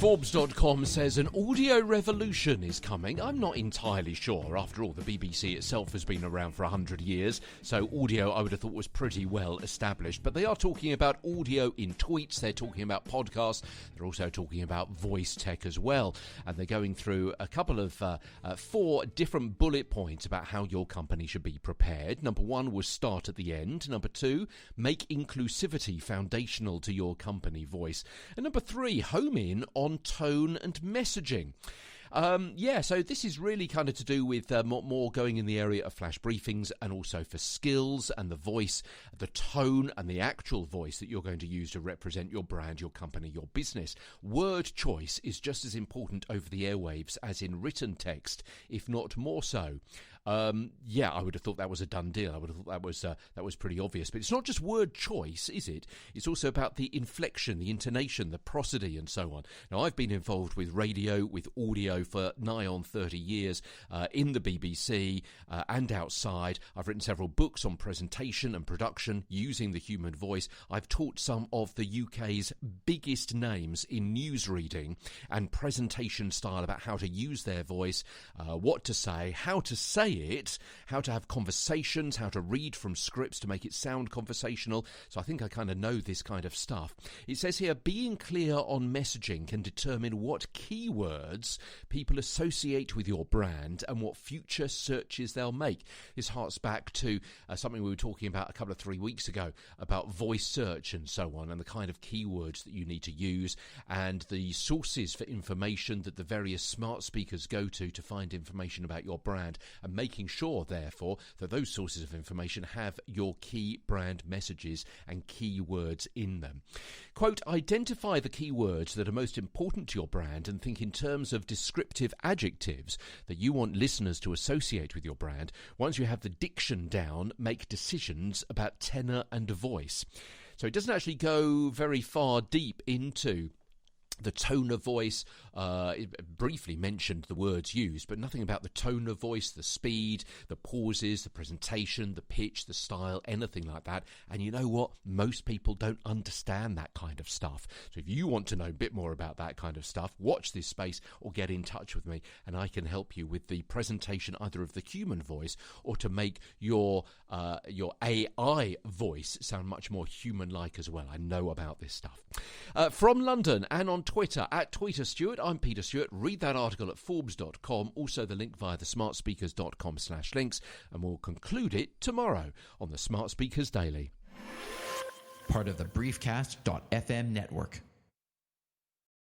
Forbes.com says an audio revolution is coming. I'm not entirely sure. After all, the BBC itself has been around for 100 years, so audio I would have thought was pretty well established. But they are talking about audio in tweets, they're talking about podcasts, they're also talking about voice tech as well. And they're going through a couple of 4 different bullet points about how your company should be prepared. Number 1 was start at the end. Number 2, make inclusivity foundational to your company voice. And number 3, home in on tone and messaging. So this is really kind of to do with more going in the area of flash briefings and also for skills and the voice, the tone and the actual voice that you're going to use to represent your brand, your company, your business. Word choice is just as important over the airwaves as in written text, if not more so. I would have thought that was a done deal. I would have thought that was pretty obvious. But it's not just word choice, is it? It's also about the inflection, the intonation, the prosody, and so on. Now, I've been involved with radio, with audio for nigh on 30 years in the BBC and outside. I've written several books on presentation and production using the human voice. I've taught some of the UK's biggest names in news reading and presentation style about how to use their voice, what to say, how to say it, how to have conversations, how to read from scripts to make it sound conversational. So I think I kind of know this kind of stuff. It says here, being clear on messaging can determine what keywords people associate with your brand and what future searches they'll make. This harks back to something we were talking about a couple of 3 weeks ago about voice search and so on, and the kind of keywords that you need to use and the sources for information that the various smart speakers go to find information about your brand, and making sure, therefore, that those sources of information have your key brand messages and keywords in them. Quote, identify the keywords that are most important to your brand and think in terms of descriptive adjectives that you want listeners to associate with your brand. Once you have the diction down, make decisions about tenor and voice. So it doesn't actually go very far deep into the tone of voice. It briefly mentioned the words used, but nothing about the tone of voice, the speed, the pauses, the presentation, the pitch, the style, anything like that. And you know what? Most people don't understand that kind of stuff. So if you want to know a bit more about that kind of stuff, watch this space or get in touch with me, and I can help you with the presentation either of the human voice or to make your AI voice sound much more human-like as well. I know about this stuff. From London and on Twitter, at Tweeter Stewart, I'm Peter Stewart. Read that article at Forbes.com, also the link via the smartspeakers.com/links, and we'll conclude it tomorrow on the Smart Speakers Daily. Part of the Briefcast.fm network.